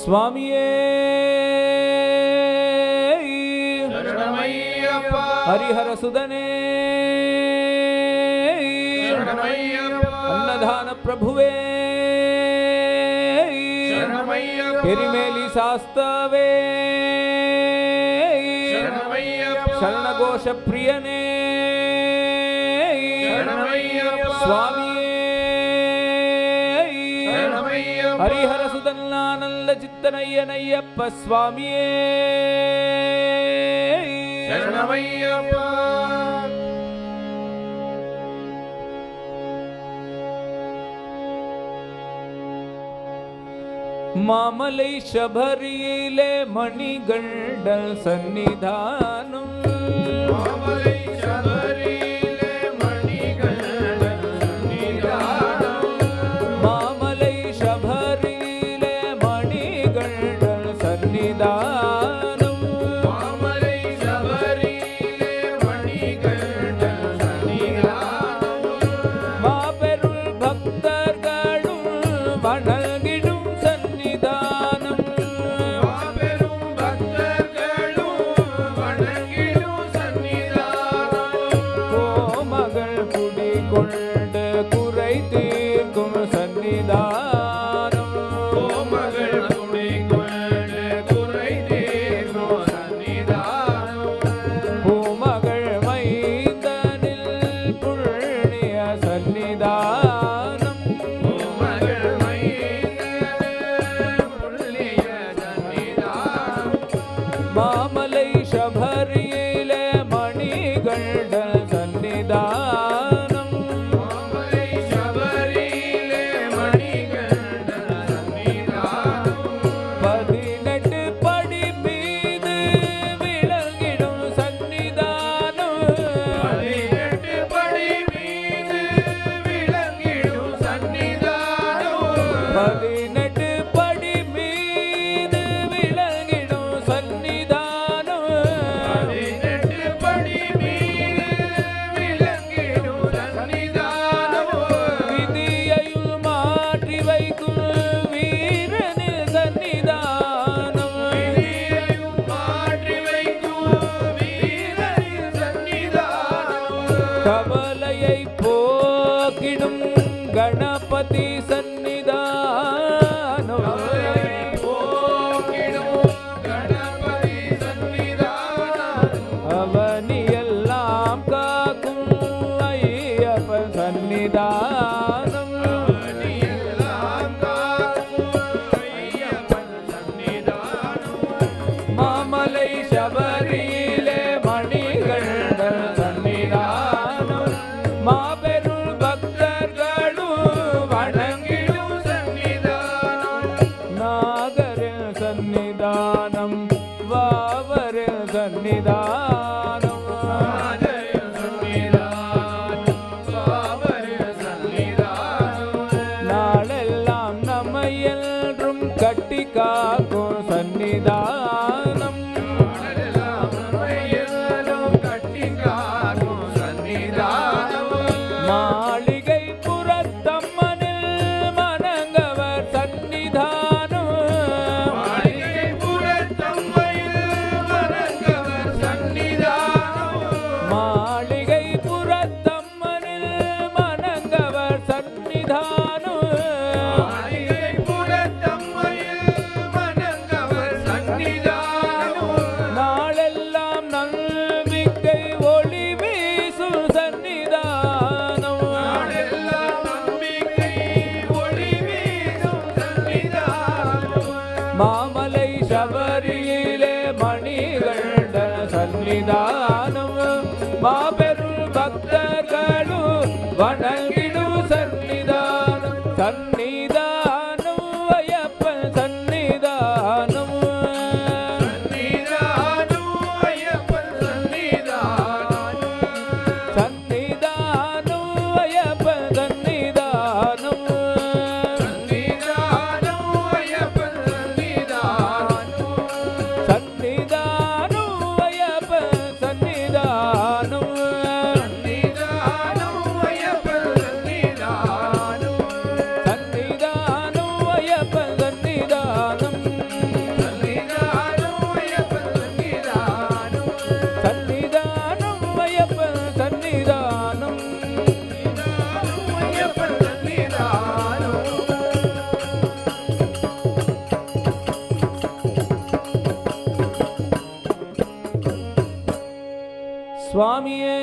சுவாமியே சரணமையப்பா. ஹரிஹர சுதனே சரணமையப்பா. அன்னதான பிரபுவே சரணமையப்பா. எரிமேலி சாஸ்தாவே சரணமையப்பா. சரணகோஷ பிரியனே சரணமையப்பா. சுவாமியே சரணமையப்பா. ஹரிஹர சுதன்னானந்த சித்தனையனையப்ப சுவாமியே சரணமையப்பா. மாமலை சபரியிலே மணிகண்டல் சந்நிதானம் மாமலை சபரியிலே மணிகண்டன் சந்நிதானம். மாமலை சபரியிலே மணிகண்டல் சந்நிதானம் மாமலை சபரியிலே மணிகண்டன் சந்நிதானம். மாபெருள் பக்தர்களும் வணங்கிடும் சந்நிதானம் மாபெரும் பக்தர்களும் வணங்கிடும் சந்நிதானம். கோமகள் குடிகொண்டு குறை தீர்க்கும் சந்நிதானம் கோமகள் குடிகொண்டு குறை தீர்க்கும் சந்நிதானம். பூமகள் மைந்தனில் புண்ணிய சந்நிதானம் பூமகள் மைந்தனில் புண்ணிய சந்நிதானம். மாமலை சபரியிலே மணிகண்டல் சந்நிதானம் மாமலை சபரியிலே மணிகண்டன் சந்நிதானம். 18 படி மீது விளங்கிடும் சந்நிதானம் 18 படி மீது விளங்கிடும் சந்நிதானம். 18 படி மீது விளங்கிடும் சந்நிதானம் 18 படி மீது விளங்கிடும் சந்நிதானம். விதியையும் மாற்றி வைக்கும் வீரனின் சந்நிதானம் விதியையும் மாற்றி வைக்கும் வீரனின் சந்நிதானம். கவலையை போக்கிடும் கணபதி சந்நிதானம் கவலையை போக்கிடும் கணபதி சந்நிதானம். அவனியெல்லாம் காக்கும் ஐயப்பன் சந்நிதானம் அவனியெல்லாம் காக்கும் ஐயப்பன் சந்நிதானம். மாமலை சபரியிலே மணிகண்டல் சந்நிதானம் மாபெரும் பக்தர்களும் வணங்கிடும் சந்நிதானம். நாகரின் சந்நிதானம் வாவரின் சந்நிதானம் ராஜரின் சந்நிதானம். பாவரின் சந்நிதானம். நாளெல்லாம் நம்மை என்றும் கட்டி காக்கும் சந்நிதானம் நாடெல்லாம் நம்மை எல்லாரும் கட்டி காக்கும் சந்நிதானம். மாளிகை புறத்தம்மனில் மணங்கவர் சந்நிதானம் மாளிகை புறத்தம்மையில் வணங்கவர் சந்நிதானம். மாளிகை புறத்தம்மனில் மணங்கவர் சந்நிதானம் மாளிகை புறத்தம்மையில் வணங்கவர் சந்நிதானம். நாளெல்லாம் நம்பிக்கை ஒளி வீசும் சந்நிதானம் நாடெல்லாம் நம்பிக்கை ஒளி வீசும் சந்நிதானம். மாமலை சபரியிலே மணிகண்டன் சந்நிதானம் மாபெரும் பக்தர்களும் வணங்கிடும் சந்நிதானம் சந்நிதானம் ஐயப்பன் சந்நிதானம் சந்நிதானம் ஐயப்பன் சந்நிதானம். சந்நிதானம் ஐயப்பன் சந்நிதானம் சந்நிதானம் ஐயப்பன் சந்நிதானம். சுவாமியே